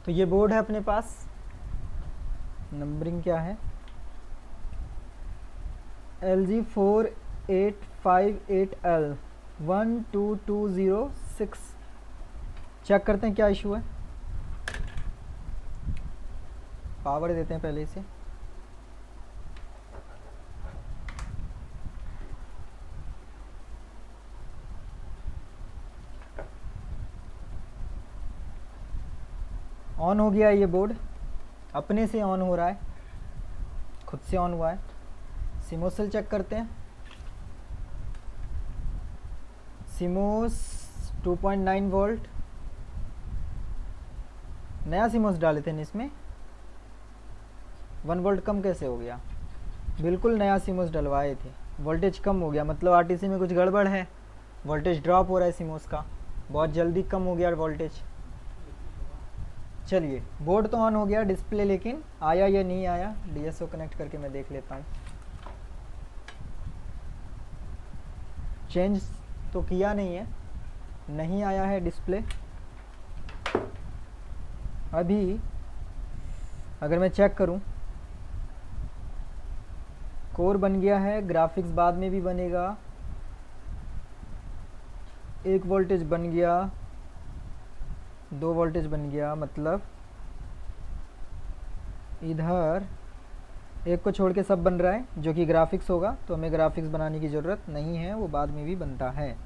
तो ये बोर्ड है अपने पास, नंबरिंग क्या है, LG4858L 12206। चेक करते हैं क्या इशू है, पावर देते हैं पहले इसे। ऑन हो गया ये बोर्ड, अपने से ऑन हो रहा है, खुद से ऑन हुआ है। सिमोस चेक करते हैं, सिमोस 2.9 वोल्ट। नया सिमोस डाले थे इसमें, 1 वोल्ट कम कैसे हो गया? बिल्कुल नया सिमोस डलवाए थे, वोल्टेज कम हो गया, मतलब आरटीसी में कुछ गड़बड़ है, वोल्टेज ड्रॉप हो रहा है सिमोस का, बहुत जल्दी कम हो गया वोल्टेज। चलिए बोर्ड तो ऑन हो गया, डिस्प्ले लेकिन आया या नहीं आया, डीएसओ कनेक्ट करके मैं देख लेता हूँ। चेंज तो किया नहीं है, नहीं आया है डिस्प्ले। अभी अगर मैं चेक करूं, कोर बन गया है, ग्राफिक्स बाद में भी बनेगा, 1 वोल्टेज बन गया, 2 वोल्टेज बन गया, मतलब इधर एक को छोड़ के सब बन रहा है जो कि ग्राफिक्स होगा, तो हमें ग्राफिक्स बनाने की ज़रूरत नहीं है, वो बाद में भी बनता है।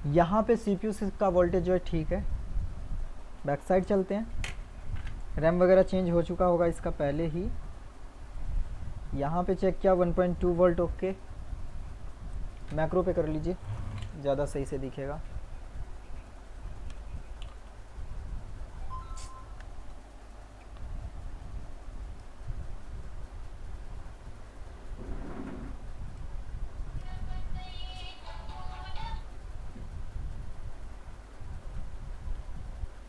यहाँ पे सीपीयू का वोल्टेज जो है ठीक है। बैक साइड चलते हैं, रैम वगैरह चेंज हो चुका होगा इसका पहले ही। यहाँ पे चेक किया 1.2 वोल्ट, ओके। मैक्रो पे कर लीजिए, ज़्यादा सही से दिखेगा।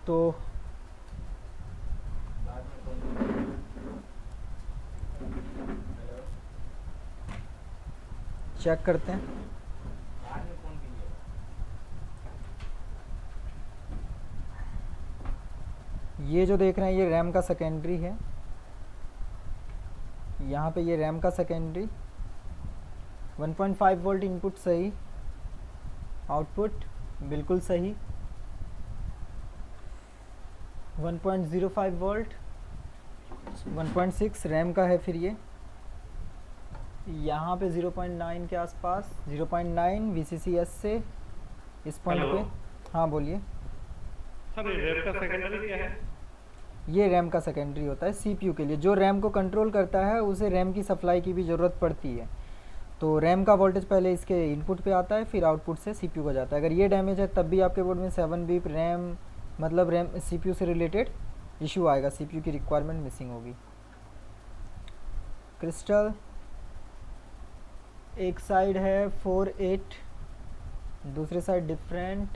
तो चेक करते हैं, ये जो देख रहे हैं ये रैम का सेकेंडरी है, यहाँ पे ये रैम का सेकेंडरी, 1.5 वोल्ट इनपुट सही, आउटपुट बिल्कुल सही, 1.05 वोल्ट, 1.6 रैम का है। फिर ये यहाँ पे 0.9 के आसपास, 0.9 VCCS से इस पॉइंट पे। हाँ बोलिए सर, ये रैम का सेकेंडरी क्या है? ये रैम का सेकेंडरी होता है सीपीयू के लिए, जो रैम को कंट्रोल करता है उसे रैम की सप्लाई की भी ज़रूरत पड़ती है। तो रैम का वोल्टेज पहले इसके इनपुट पे आता है, फिर आउटपुट से सीपीयू को जाता है। अगर ये डैमेज है तब भी आपके बोर्ड में 7 बीप रैम, मतलब रैम सीपीयू से रिलेटेड इशू आएगा, सीपीयू की रिक्वायरमेंट मिसिंग होगी। क्रिस्टल एक साइड है 4.8, दूसरे साइड डिफरेंट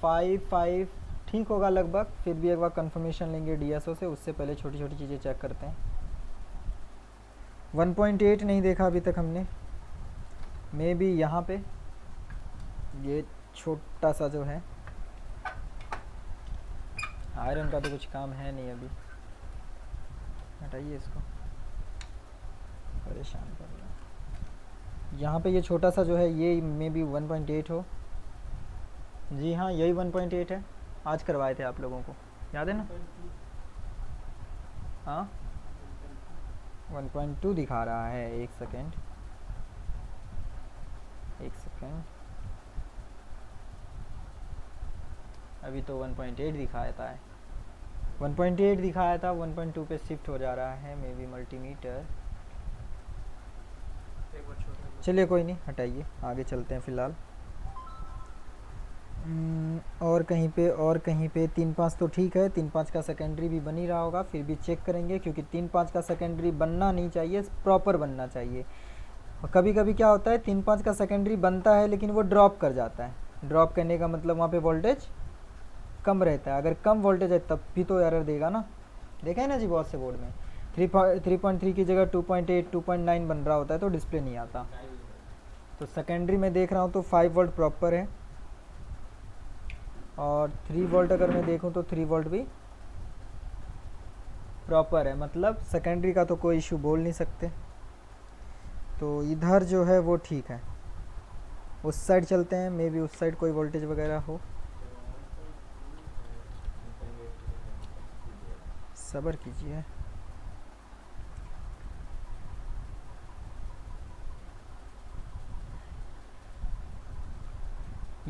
5.5, ठीक होगा लगभग। फिर भी एक बार कंफर्मेशन लेंगे डीएसओ से, उससे पहले छोटी छोटी चीज़ें चेक करते हैं। 1.8 नहीं देखा अभी तक हमने, मे बी यहाँ पे ये छोटा सा जो है, आयरन का तो कुछ काम है नहीं अभी, हटाइए इसको, परेशान कर रहा है। यहाँ पे ये छोटा सा जो है ये मे बी 1.8 हो। जी हाँ, यही 1.8 है, आज करवाए थे आप लोगों को, याद है ना? हाँ 1.2 दिखा रहा है, एक सेकेंड, अभी तो 1.8 दिखाया था, 1.8 दिखाया था, 1.2 पे शिफ्ट हो जा रहा है मे बी मल्टीमीटर। चलिए कोई नहीं, हटाइए, आगे चलते हैं फ़िलहाल। और कहीं पे 3.5 तो ठीक है, 3.5 का सेकेंडरी भी बन ही रहा होगा, फिर भी चेक करेंगे, क्योंकि 3.5 का सेकेंडरी बनना नहीं चाहिए, प्रॉपर बनना चाहिए। और कभी कभी क्या होता है 3.5 का सेकेंडरी बनता है लेकिन वो ड्रॉप कर जाता है। ड्रॉप करने का मतलब वहाँ पे वोल्टेज कम रहता है, अगर कम वोल्टेज है तब भी तो एरर देगा ना, देखा है ना जी बहुत से बोर्ड में 3.3 की जगह 2.8 2.9 बन रहा होता है तो डिस्प्ले नहीं आता। तो सेकेंडरी में देख रहा हूँ तो 5 वोल्ट प्रॉपर है, और 3 वोल्ट अगर मैं देखूं तो 3 वोल्ट भी प्रॉपर है, मतलब सेकेंडरी का तो कोई इशू बोल नहीं सकते। तो इधर जो है वो ठीक है। उस साइड चलते हैं, मे बी उस साइड कोई वोल्टेज वगैरह हो। सब्र कीजिए।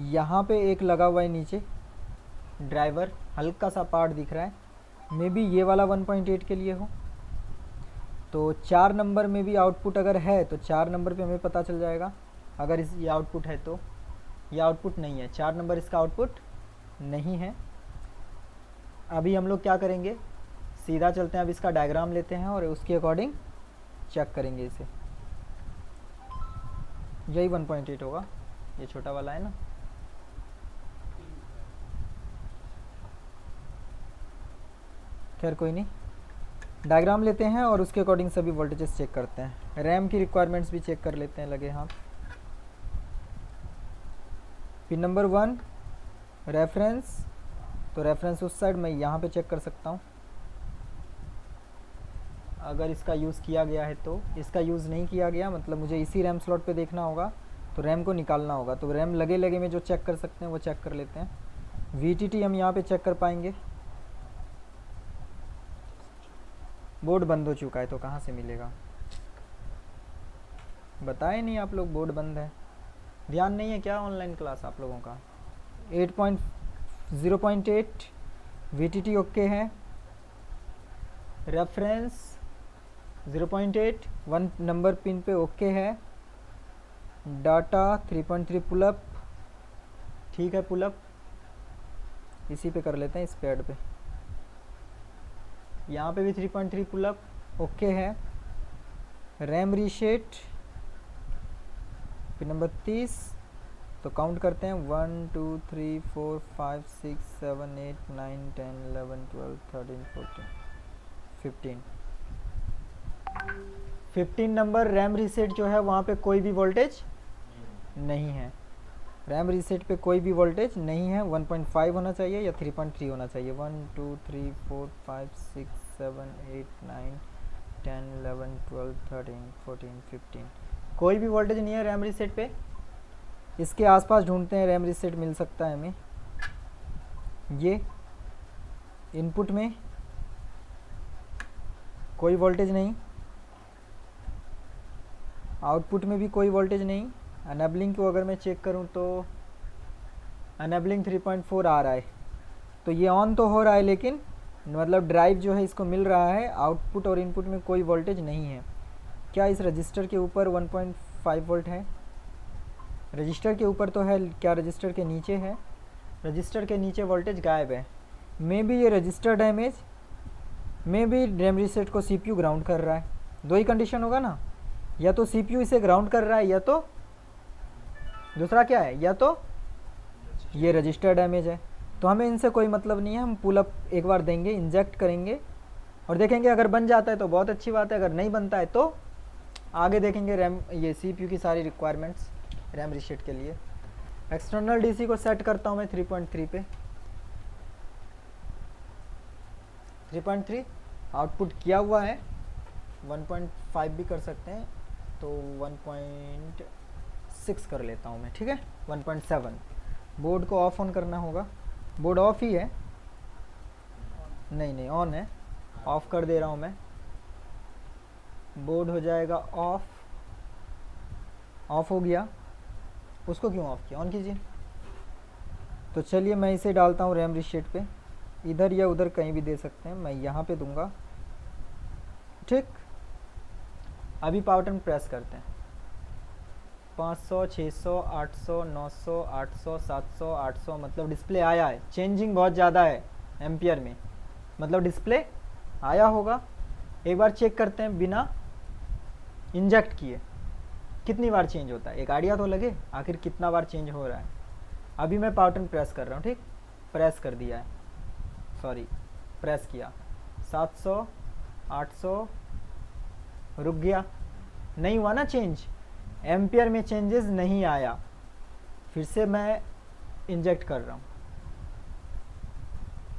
यहाँ पे एक लगा हुआ है नीचे ड्राइवर, हल्का सा पार्ट दिख रहा है, मे बी ये वाला 1.8 के लिए हो। तो 4 नंबर में भी आउटपुट अगर है तो 4 नंबर पे हमें पता चल जाएगा। अगर इस ये आउटपुट है तो ये आउटपुट नहीं है, 4 नंबर इसका आउटपुट नहीं है। अभी हम लोग क्या करेंगे, सीधा चलते हैं, अब इसका डायग्राम लेते हैं और उसके अकॉर्डिंग चेक करेंगे इसे। यही 1.8 होगा, ये छोटा वाला है ना। खैर कोई नहीं, डायग्राम लेते हैं और उसके अकॉर्डिंग सभी वोल्टेजेस चेक करते हैं। रैम की रिक्वायरमेंट्स भी चेक कर लेते हैं लगे हाथ। पिन नंबर 1 रेफरेंस, तो रेफरेंस उस साइड मैं यहाँ पे चेक कर सकता हूँ अगर इसका यूज़ किया गया है। तो इसका यूज़ नहीं किया गया, मतलब मुझे इसी रैम स्लॉट पे देखना होगा, तो रैम को निकालना होगा। तो रैम लगे लगे में जो चेक कर सकते हैं वो चेक कर लेते हैं। VTT हम यहाँ पे चेक कर पाएंगे। बोर्ड बंद हो चुका है तो कहाँ से मिलेगा, बताए नहीं आप लोग, बोर्ड बंद है। ध्यान नहीं है क्या ऑनलाइन क्लास आप लोगों का। 0.8 VTT ओके है। रेफरेंस 0.8 1 नंबर पिन पे ओके है। डाटा 3.3 पुलअप, ठीक है पुलअप, इसी पे कर लेते हैं, इस पैड पे। यहाँ पे भी 3.3 पुलअप ओके है। रैम रीसेट पिन नंबर 30, तो काउंट करते हैं 1 2 3 4 5 6 7 8 9 10 11 12 13 14 15 15 नंबर रैम रीसेट जो है वहाँ पे कोई भी वोल्टेज नहीं है। रैम रीसेट पे कोई भी वोल्टेज नहीं है। 1.5 होना चाहिए या 3.3 होना चाहिए। 1 2 3 4 5 6 7 8 9 10 11 12 13 14 15, कोई भी वोल्टेज नहीं है रैम रीसेट पे। इसके आसपास ढूंढते हैं, रैम रीसेट मिल सकता है हमें। ये इनपुट में कोई वोल्टेज नहीं, आउटपुट में भी कोई वोल्टेज नहीं। अनेबलिंग को अगर मैं चेक करूं तो अनेबलिंग 3.4 आ रहा है, तो ये ऑन तो हो रहा है, लेकिन मतलब ड्राइव जो है इसको मिल रहा है। आउटपुट और इनपुट में कोई वोल्टेज नहीं है। क्या इस रजिस्टर के ऊपर 1.5 वोल्ट है? रजिस्टर के ऊपर तो है, क्या रजिस्टर के नीचे है? रजिस्टर के नीचे वोल्टेज गायब है। मे बी ये register damage, may be RAM reset को CPU ग्राउंड कर रहा है। दो ही कंडीशन होगा ना, या तो CPU इसे ग्राउंड कर रहा है, या तो दूसरा क्या है, या तो ये रजिस्टर डैमेज है। तो हमें इनसे कोई मतलब नहीं है। हम पुल अप एक बार देंगे, इंजेक्ट करेंगे और देखेंगे, अगर बन जाता है तो बहुत अच्छी बात है, अगर नहीं बनता है तो आगे देखेंगे रैम ये CPU की सारी रिक्वायरमेंट्स रैम रीसेट के लिए। एक्सटर्नल DC को सेट करता हूँ मैं 3.3 पे। 3.3 आउटपुट किया हुआ है। 1.5 भी कर सकते हैं, तो 1.6 कर लेता हूँ मैं, ठीक है। 1.7 बोर्ड को ऑफ ऑन करना होगा। बोर्ड ऑफ ही है, नहीं नहीं ऑन है, ऑफ कर दे रहा हूँ मैं। बोर्ड हो जाएगा ऑफ, ऑफ हो गया। उसको क्यों ऑफ किया, ऑन कीजिए। तो चलिए मैं इसे डालता हूँ रैम रीसेट पे, इधर या उधर कहीं भी दे सकते हैं, मैं यहाँ पे दूंगा, ठीक। अभी पावर बटन प्रेस करते हैं। 500 600 800 900 800 700 800, मतलब डिस्प्ले आया है। चेंजिंग बहुत ज़्यादा है एम्पियर में, मतलब डिस्प्ले आया होगा। एक बार चेक करते हैं बिना इंजेक्ट किए कितनी बार चेंज होता है, एक आइडिया तो लगे आखिर कितना बार चेंज हो रहा है। अभी मैं पावर बटन प्रेस कर रहा हूँ, ठीक, प्रेस कर दिया है, सॉरी प्रेस किया। 700 800 रुक गया, नहीं हुआ ना चेंज, एम्पियर में चेंजेस नहीं आया। फिर से मैं इंजेक्ट कर रहा हूँ,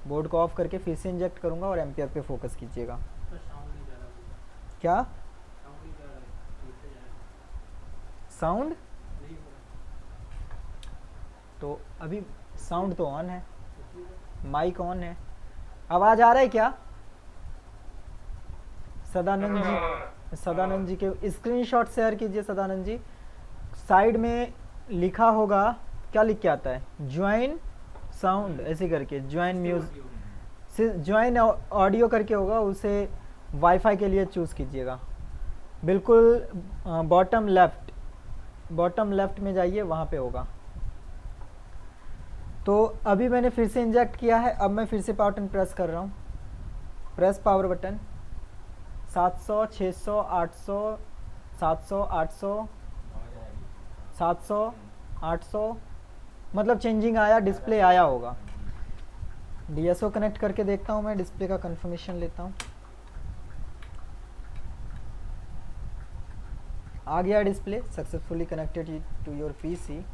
बोर्ड को ऑफ करके फिर से इंजेक्ट करूँगा और एम्पियर पे फोकस कीजिएगा। क्या साउंड? तो अभी साउंड तो ऑन है, माइक ऑन है। आवाज़ आ रहा है क्या? सदानंद जी के स्क्रीनशॉट शेयर कीजिए। सदानंद जी, साइड में लिखा होगा, क्या लिख के आता है? ज्वाइन साउंड ऐसे करके, ज्वाइन म्यूजिक, ज्वाइन ऑडियो करके होगा, उसे वाईफाई के लिए चूज़ कीजिएगा। बिल्कुल बॉटम लेफ्ट में जाइए, वहाँ पे होगा। तो अभी मैंने फिर से इंजेक्ट किया है। अब मैं फिर से पावर बटन प्रेस कर रहा हूँ। Press power button. 700, 600, 800, 700, 800, 700, 800, मतलब चेंजिंग आया, डिस्प्ले आया होगा। डीएसओ कनेक्ट करके देखता हूँ मैं, डिस्प्ले का कंफर्मेशन लेता हूँ। आ गया display, successfully connected to your PC.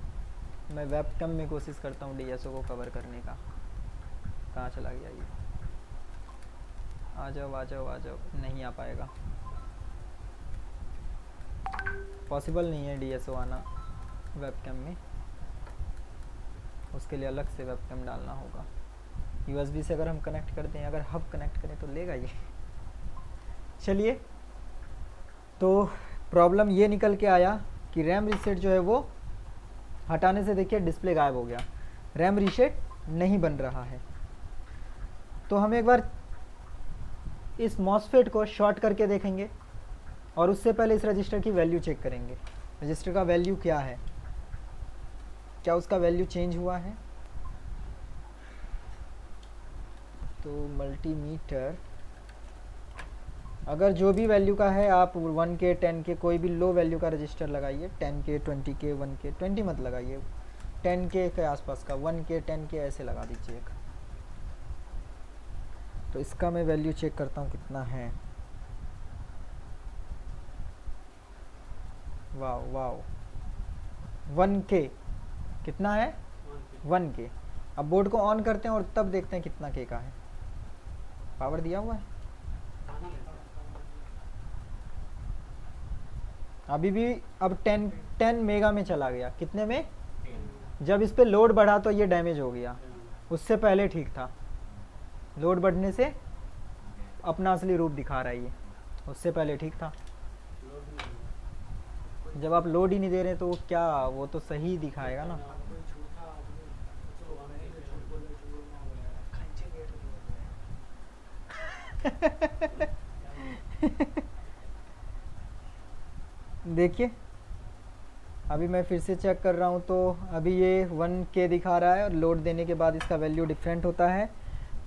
मैं वेबकैम में कोशिश करता हूँ डीएसओ को कवर करने का। कहाँ चला गया ये? आ जाओ, नहीं आ पाएगा, पॉसिबल नहीं है डीएसओ आना वेबकैम में। उसके लिए अलग से वेबकैम डालना होगा। यूएसबी से अगर हम कनेक्ट करते हैं, अगर हब कनेक्ट करें तो लेगा ये। चलिए, तो प्रॉब्लम ये निकल के आया कि रैम रीसेट जो है वो हटाने से देखिए डिस्प्ले गायब हो गया, रैम रीसेट नहीं बन रहा है। तो हम एक बार इस मॉसफेट को शॉर्ट करके देखेंगे और उससे पहले इस रजिस्टर की वैल्यू चेक करेंगे। रजिस्टर का वैल्यू क्या है, क्या उसका वैल्यू चेंज हुआ है? तो मल्टीमीटर, अगर जो भी वैल्यू का है, आप 1K 10K कोई भी लो वैल्यू का रजिस्टर लगाइए। 10K 20K 1K 20 मत लगाइए, 10K के आसपास का, 1K 10K ऐसे लगा दीजिए। तो इसका मैं वैल्यू चेक करता हूँ कितना है। वाओ 1K कितना है? 1K। अब बोर्ड को ऑन करते हैं और तब देखते हैं कितना K का है। पावर दिया हुआ है अभी भी। अब 10 मेगा में चला गया। कितने में? जब इस पे लोड बढ़ा तो ये डैमेज हो गया, उससे पहले ठीक था। लोड बढ़ने से अपना असली रूप दिखा रहा है ये, उससे पहले ठीक था। जब आप लोड ही नहीं दे रहे तो क्या, वो तो सही दिखाएगा ना। देखिए, अभी मैं फिर से चेक कर रहा हूँ तो अभी ये 1K दिखा रहा है और लोड देने के बाद इसका वैल्यू डिफरेंट होता है।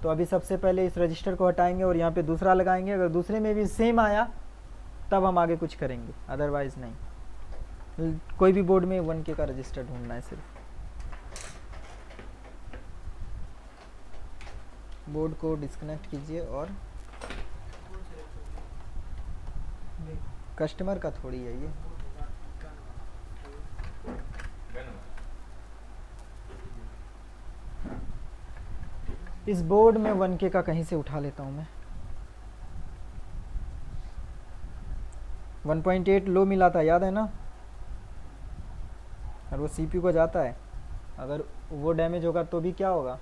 तो अभी सबसे पहले इस रजिस्टर को हटाएंगे और यहाँ पे दूसरा लगाएंगे। अगर दूसरे में भी सेम आया तब हम आगे कुछ करेंगे, अदरवाइज़ नहीं। कोई भी बोर्ड में 1K का रजिस्टर ढूंढना है सिर्फ। बोर्ड को डिस्कनेक्ट कीजिए और कस्टमर का थोड़ी है ये। इस बोर्ड में 1K का कहीं से उठा लेता हूँ मैं। 1.8 लो मिला था, याद है ना? और वो CPU को जाता है। अगर वो डैमेज होगा तो भी क्या होगा?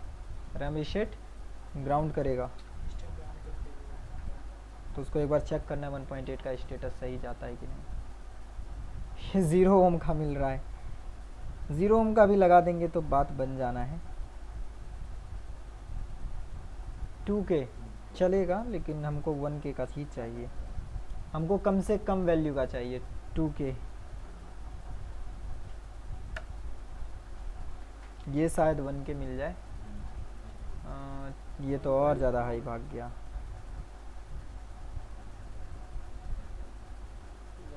रैम रीसेट ग्राउंड करेगा। तो उसको एक बार चेक करना है 1.8 का स्टेटस सही जाता है कि नहीं। ये 0 ओम का मिल रहा है, 0 ओम का भी लगा देंगे तो बात बन जाना है। 2K चलेगा, लेकिन हमको 1K का ही चाहिए। हमको कम से कम वैल्यू का चाहिए 2K। ये शायद 1K मिल जाए। ये तो और ज़्यादा हाई भाग गया।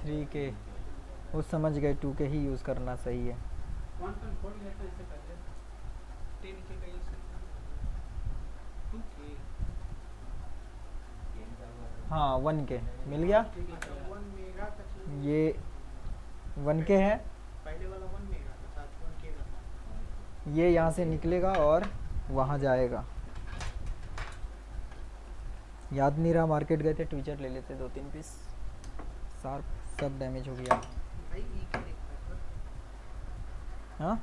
3K वो समझ गए, 2K ही यूज़ करना सही है। हाँ 1K मिल गया। ये 1K है, पहले वाला 1 मेगा का था, 1K का था। ये यहाँ से निकलेगा और वहाँ जाएगा। याद नहीं रहा, मार्केट गए थे, ट्विचर ले लेते 2-3 पीस। शार्प सब डैमेज हो गया। भाई वीक दिखता है हाँ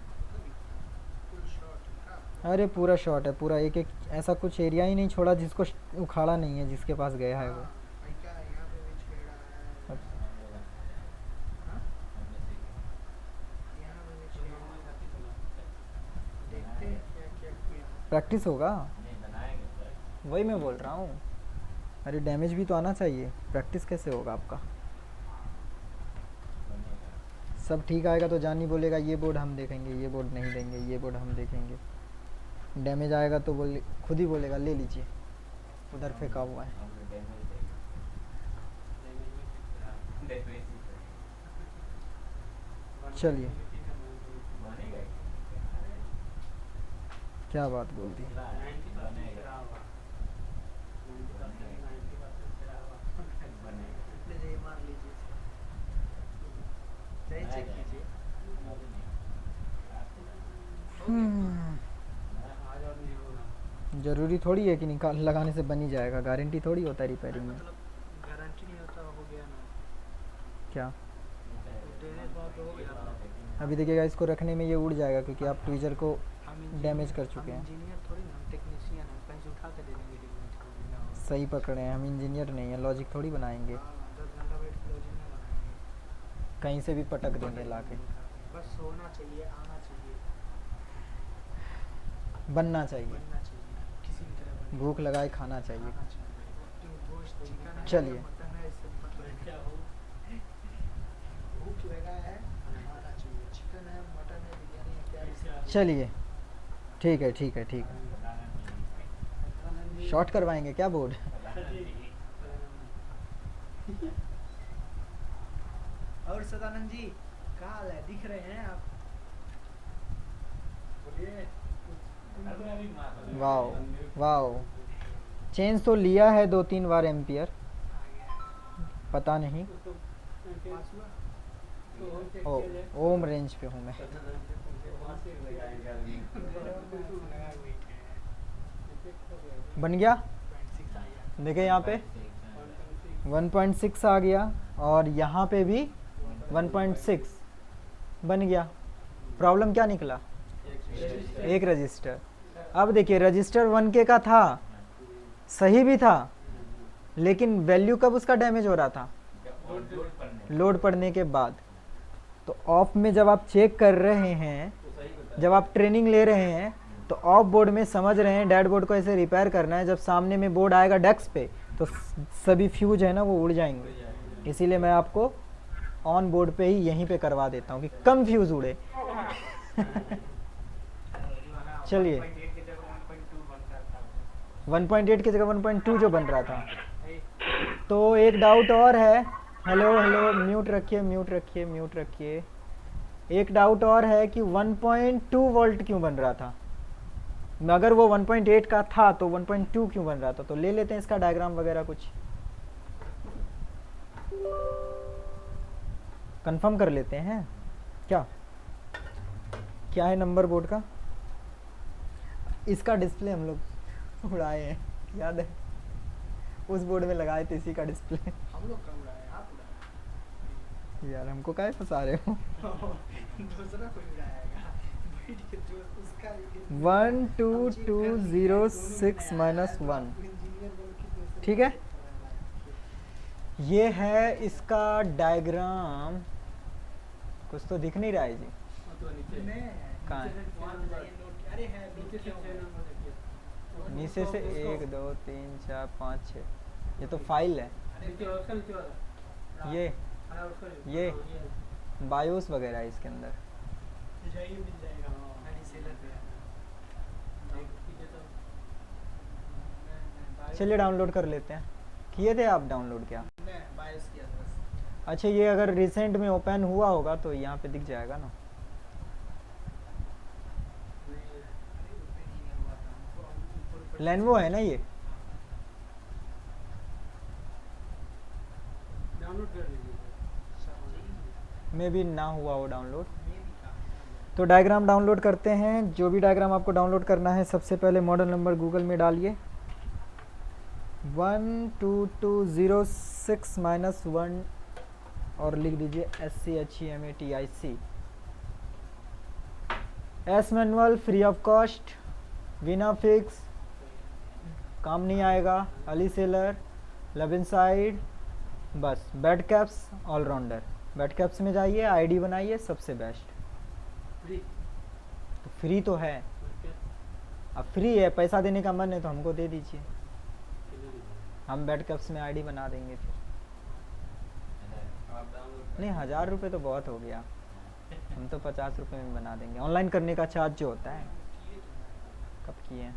फुल शॉट का। अरे पूरा शॉट है, पूरा एक एक, ऐसा कुछ एरिया ही नहीं छोड़ा जिसको उखाड़ा नहीं है, जिसके पास गया है वो। भाई क्या यहाँ पे भी छेड़ा है। अब हाँ? यहाँ पे भी छेड़ा। देखते हैं क्या क्या किया। प्रैक्टिस होगा, वही मैं बोल रहा हूँ। अरे डैमेज भी तो आना चाहिए, प्रैक्टिस कैसे होगा आपका? सब ठीक आएगा तो जानी बोलेगा ये बोर्ड हम देखेंगे, ये बोर्ड नहीं देंगे, ये बोर्ड हम देखेंगे। डैमेज आएगा तो बोले, खुद ही बोलेगा ले लीजिए, उधर फेंका हुआ है। चलिए, क्या बात बोल दी। लीजिए मार लीजिए। सही चेक कीजिए। जरूरी थोड़ी है कि निकाल लगाने से बन ही जाएगा, गारंटी थोड़ी होता है रिपेयरिंग में। मतलब गारंटी नहीं होता, हो गया ना। क्या देने के बाद तो हो गया ना। अभी देखिएगा, इसको रखने में ये उड़ जाएगा क्योंकि आप ट्विजर को हम इंजीनियर- डैमेज कर चुके हम हैं। इंजीनियर थोड़ी ना, हम टेक्नीशियन हैं, कहीं से उठा के दे देंगे डैमेज को बिना हो। सही पकड़े हैं, हम इंजीनियर नहीं है, लॉजिक थोड़ी बनाएंगे, हाँ, 10 घंटा वेट के लॉजिक नहीं बनाएंगे। कहीं से भी पटक देंगे ला के। बस होना चाहिए, आना चाहिए, बनना चाहिए, बनना चाहिए, किसी भी तरह बने। भूख लगाए खाना चाहिए। आना चाहिए। गोश्त चिकन है चलिए। या मटन है, इससे मतलब क्या हो। भूख लगा है, आना चाहिए। चिकन है, मटन है, बिरयानी है, क्या इससे- चलिए ठीक है, ठीक है, ठीक है। शॉर्ट करवाएंगे क्या बोर्ड? और सदानंद जी क्या हाल है, दिख रहे हैं आप? बोलिए। वाओ वाओ, चेंज तो लिया है 2-3 बार एम्पियर, पता नहीं। ओ ओम रेंज पे हूँ मैं। बन गया, देखिए यहाँ पे 1.6 आ गया और यहाँ पे भी 1.6 बन गया। प्रॉब्लम क्या निकला? एक रजिस्टर। अब देखिए रजिस्टर 1K का था, सही भी था, लेकिन वैल्यू कब उसका डैमेज हो रहा था? लोड पड़ने के बाद। तो ऑफ में जब आप चेक कर रहे हैं, जब आप ट्रेनिंग ले रहे हैं, तो ऑफ बोर्ड में समझ रहे हैं डैड बोर्ड को ऐसे रिपेयर करना है, जब सामने में बोर्ड आएगा डेस्क पे तो सभी फ्यूज है ना वो उड़ जाएंगे। इसीलिए मैं आपको ऑन बोर्ड पे ही यहीं पे करवा देता हूँ कि कम फ्यूज उड़े। चलिए 1.8 की जगह 1.2 जो बन रहा था। तो एक डाउट और है, हेलो हेलो, म्यूट रखिए, म्यूट रखिए, म्यूट रखिए। एक डाउट और है कि 1.2 वोल्ट क्यों बन रहा था? अगर वो 1.8 का था तो 1.2 क्यों बन रहा था? तो ले लेते हैं इसका डायग्राम वगैरह कुछ, कंफर्म कर लेते हैं। क्या क्या है नंबर बोर्ड का? इसका डिस्प्ले हम लोग उड़ाए हैं, याद है? उस बोर्ड में लगाए थे इसी का डिस्प्ले। हम लोग का उड़ाए, आप उड़ाए। यार हमको काहे फंसा रहे हो? दूसरा कोई उड़ाएगा, बैठ के जो उसका 12206-1, ठीक है। ये है इसका डायग्राम, कुछ तो दिख नहीं रहा है जी। कहाँ है? अरे है नीचे से 1 2 3 4 5 6, ये तो फाइल है। ये बायोस वगैरह है इसके अंदर। मिल जाएगा सेलर पे। चलिए डाउनलोड कर लेते हैं। किए थे आप डाउनलोड क्या? मैं बायस किया था बस। अच्छा, ये अगर रिसेंट में ओपन हुआ होगा तो यहाँ पे दिख जाएगा ना। लेनवो है ना ये? डाउनलोड कर लीजिए। मे भी ना हुआ हो डाउनलोड। तो डायग्राम डाउनलोड करते हैं। जो भी डायग्राम आपको डाउनलोड करना है, सबसे पहले मॉडल नंबर गूगल में डालिए। 12206 माइनस 1 और लिख दीजिए SCHEMATIC। S manual free of cost, विना फिक्स, काम नहीं आएगा, अली सेलर, लब इनसाइड, बस bad caps allrounder. Bad caps में जाइए, आईडी बनाइए, सबसे बेस्ट। फ्री तो फ्री तो है, अब फ्री है, पैसा देने का मन है तो हमको दे दीजिए, हम बेड कैप्स में आईडी बना देंगे फिर। नहीं 1000 रुपये तो बहुत हो गया, हम तो 50 रुपये में बना देंगे। ऑनलाइन करने का चार्ज जो होता है। कब किए हैं?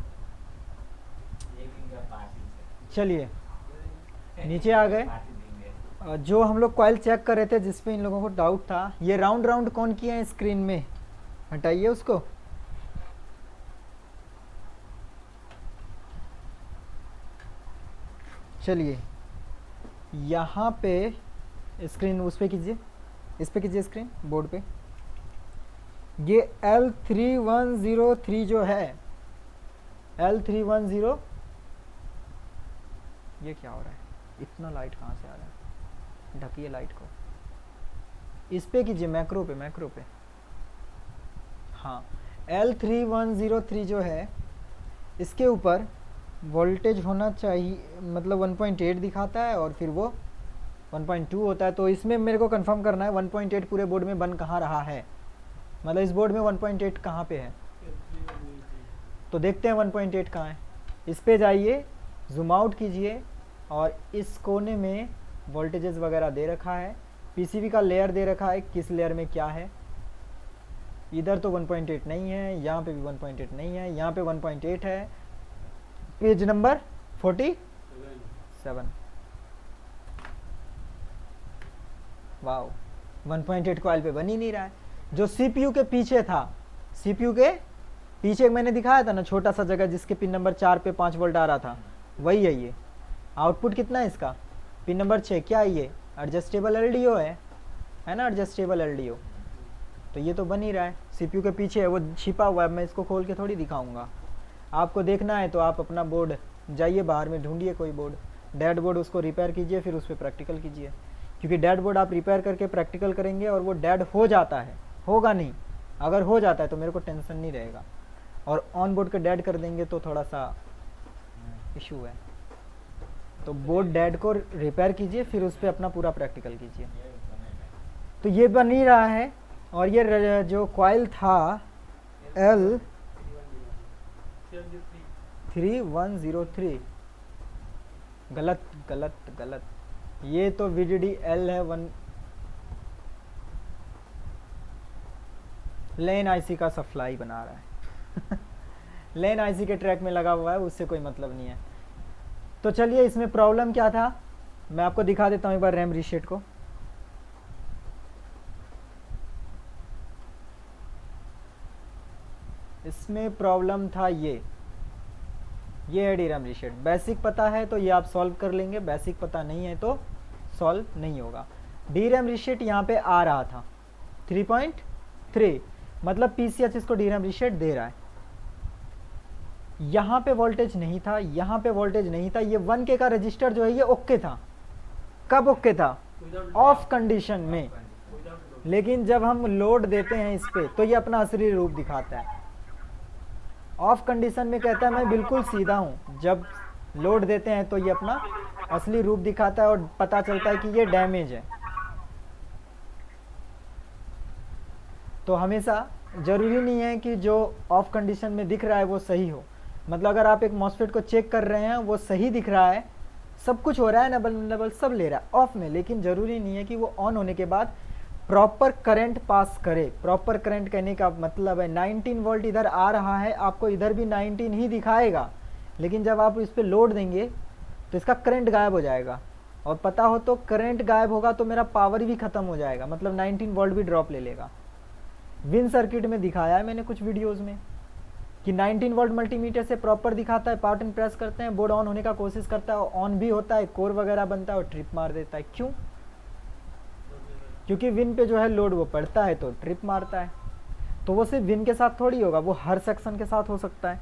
चलिए नीचे आ गए। जो हम लोग कॉइल चेक कर रहे थे जिस पे इन लोगों को डाउट था, ये राउंड राउंड कौन किए हैं स्क्रीन में, हटाइए उसको। चलिए यहाँ पे स्क्रीन उस पे कीजिए, इस पे कीजिए स्क्रीन बोर्ड पे। ये L3103 जो है, L310, ये क्या हो रहा है, इतना लाइट कहाँ से आ रहा है, ढकिए लाइट को, इस पे कीजिए, मैक्रो पे, मैक्रो पे। हाँ L3103 जो है, इसके ऊपर वोल्टेज होना चाहिए, मतलब 1.8 दिखाता है और फिर वो 1.2 होता है। तो इसमें मेरे को कंफर्म करना है 1.8 पूरे बोर्ड में बन कहाँ रहा है, मतलब इस बोर्ड में 1.8 कहाँ पे है। तो देखते हैं 1.8 कहाँ है। इस पे जाइए, जूम आउट कीजिए और इस कोने में वोल्टेजेस वगैरह दे रखा है, पीसीबी का लेयर दे रखा है, किस लेयर में क्या है। इधर तो 1.8 नहीं है, यहाँ पे भी 1.8 नहीं है, यहाँ पे 1.8 है। Page number 47। वाओ, 1.8 कॉइल पे बन ही नहीं रहा है। जो सीपीयू के पीछे था, सीपीयू के पीछे मैंने दिखाया था ना छोटा सा जगह जिसके पिन नंबर 4 पे 5 वोल्ट आ रहा था, वही है ये। आउटपुट कितना है इसका, पिन नंबर 6, क्या है ये, एडजस्टेबल एलडीओ है ना, एडजस्टेबल एलडीओ। तो ये तो बन ही रहा है, सीपीयू के पीछे है, वो छिपा हुआ है, मैं इसको खोल के थोड़ी दिखाऊंगा। आपको देखना है तो आप अपना बोर्ड जाइए बाहर में, ढूंढिए कोई बोर्ड, डैड बोर्ड, उसको रिपेयर कीजिए, फिर उस पर प्रैक्टिकल कीजिए। क्योंकि डैड बोर्ड आप रिपेयर करके प्रैक्टिकल करेंगे और वो डैड हो जाता है, होगा नहीं, अगर हो जाता है तो मेरे को टेंशन नहीं रहेगा, और ऑन बोर्ड के डैड कर देंगे तो थोड़ा सा इशू है। तो बोर्ड डैड को रिपेयर कीजिए, फिर उस पर अपना पूरा प्रैक्टिकल कीजिए। तो ये बन ही रहा है। और ये जो कॉइल था L3103, गलत गलत गलत, ये तो VDD-L है 1। लेन आईसी का सप्लाई बना रहा है लेन आईसी के ट्रैक में लगा हुआ है, उससे कोई मतलब नहीं है। तो चलिए इसमें प्रॉब्लम क्या था मैं आपको दिखा देता हूँ एक बार रैम रीसेट को। इसमें प्रॉब्लम था ये है DRAM रीसेट। बेसिक पता है तो ये आप सॉल्व कर लेंगे, बेसिक पता नहीं है तो सॉल्व नहीं होगा। DRAM रीसेट यहाँ पे आ रहा था 3.3, मतलब PCH इसको DRAM रीसेट दे रहा है। यहाँ पे वोल्टेज नहीं था, यहाँ पे वोल्टेज नहीं था। ये 1K का रजिस्टर जो है ये ओके था। कब ओके था? ऑफ कंडीशन में। लेकिन जब हम लोड देते हैं इस पे तो ये अपना असली रूप दिखाता है। ऑफ कंडीशन में कहता है मैं बिल्कुल सीधा हूँ, जब लोड देते हैं तो ये अपना असली रूप दिखाता है और पता चलता है कि ये डैमेज है। तो हमेशा जरूरी नहीं है कि जो ऑफ कंडीशन में दिख रहा है वो सही हो। मतलब अगर आप एक मॉसफेट को चेक कर रहे हैं, वो सही दिख रहा है, सब कुछ हो रहा है, नबल सब ले रहा है ऑफ में, लेकिन ज़रूरी नहीं है कि वो ऑन होने के बाद प्रॉपर करंट पास करे। प्रॉपर करंट कहने का मतलब है 19 वोल्ट इधर आ रहा है, आपको इधर भी 19 ही दिखाएगा, लेकिन जब आप इस पर लोड देंगे तो इसका करंट गायब हो जाएगा। और पता हो तो करंट गायब होगा तो मेरा पावर भी ख़त्म हो जाएगा, मतलब 19 वोल्ट भी ड्रॉप ले लेगा। विन सर्किट में दिखाया है मैंने कुछ वीडियोज़ में कि 19 वोल्ट मल्टीमीटर से प्रॉपर दिखाता है, पावर बटन प्रेस करते हैं, बोर्ड ऑन होने का कोशिश करता है, ऑन भी होता है, कोर वगैरह बनता है और ट्रिप मार देता है। क्यों? क्योंकि विन पे जो है लोड वो पड़ता है तो ट्रिप मारता है। तो वो सिर्फ विन के साथ थोड़ी होगा, वो हर सेक्शन के साथ हो सकता है।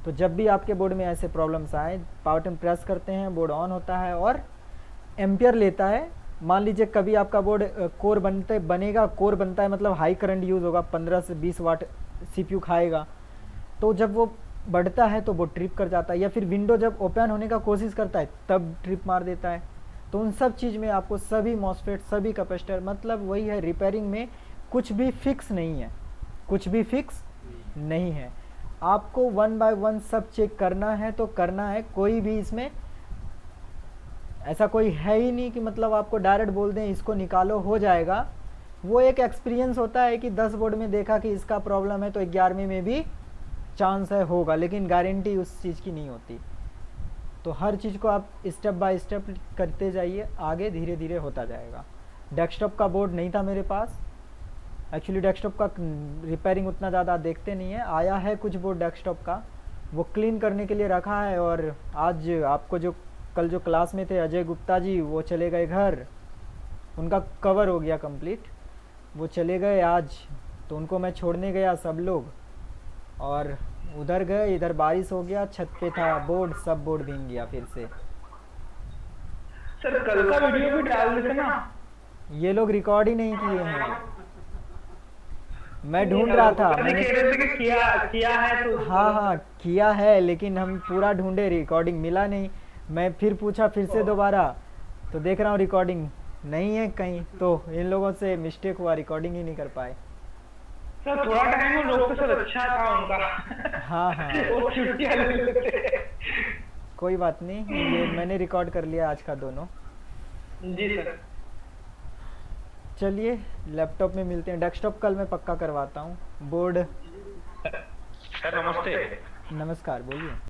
तो जब भी आपके बोर्ड में ऐसे प्रॉब्लम्स आए, पावर बटन प्रेस करते हैं, बोर्ड ऑन होता है और एम्पियर लेता है। मान लीजिए कभी आपका बोर्ड कोर बनेगा, कोर बनता है मतलब हाई करंट यूज़ होगा, 15 से 20 वाट सीपीयू खाएगा। तो जब वो बढ़ता है तो वो ट्रिप कर जाता है, या फिर विंडो जब ओपन होने का कोशिश करता है तब ट्रिप मार देता है। तो उन सब चीज़ में आपको सभी मॉसफेट, सभी कैपेसिटर, मतलब वही है, रिपेयरिंग में कुछ भी फिक्स नहीं है, कुछ भी फिक्स नहीं है। आपको 1 बाय 1 सब चेक करना है तो करना है। कोई भी इसमें ऐसा कोई है ही नहीं कि मतलब आपको डायरेक्ट बोल दें इसको निकालो हो जाएगा। वो एक एक्सपीरियंस होता है कि 10 बोर्ड में देखा कि इसका प्रॉब्लम है तो 11वें में भी चांस है होगा, लेकिन गारंटी उस चीज़ की नहीं होती। तो हर चीज़ को आप स्टेप बाय स्टेप करते जाइए, आगे धीरे धीरे होता जाएगा। डेस्कटॉप का बोर्ड नहीं था मेरे पास, एक्चुअली डेस्कटॉप का रिपेयरिंग उतना ज़्यादा देखते नहीं है। आया है कुछ बोर्ड डेस्कटॉप का, वो क्लीन करने के लिए रखा है। और आज आपको जो कल जो क्लास में थे अजय गुप्ता जी, वो चले गए घर, उनका कवर हो गया कंप्लीट, वो चले गए आज। तो उनको मैं छोड़ने गया सब लोग, और उधर गए, इधर बारिश हो गया, छत पे था बोर्ड, सब बोर्ड भीग गया फिर से। सर कल का वीडियो भी डाल देते ना। ये लोग रिकॉर्ड ही नहीं किए हैं, मैं ढूंढ रहा था, मैंने कह रहे थे कि किया है तो हाँ हाँ किया है, लेकिन हम पूरा ढूंढे, रिकॉर्डिंग मिला नहीं। मैं फिर पूछा फिर से दोबारा, तो देख रहा हूँ रिकॉर्डिंग नहीं है कहीं। तो इन लोगों से मिस्टेक हुआ, रिकॉर्डिंग ही नहीं कर पाए। सर थोड़ा टाइम और रोकते सर, अच्छा था उनका। हाँ हाँ वो छुट्टियां ले लेते। कोई बात नहीं, ये मैंने रिकॉर्ड कर लिया आज का दोनों। जी सर। चलिए लैपटॉप में मिलते हैं, डेस्कटॉप कल मैं पक्का करवाता हूँ। बोर्ड सर नमस्ते। नमस्कार, बोलिए।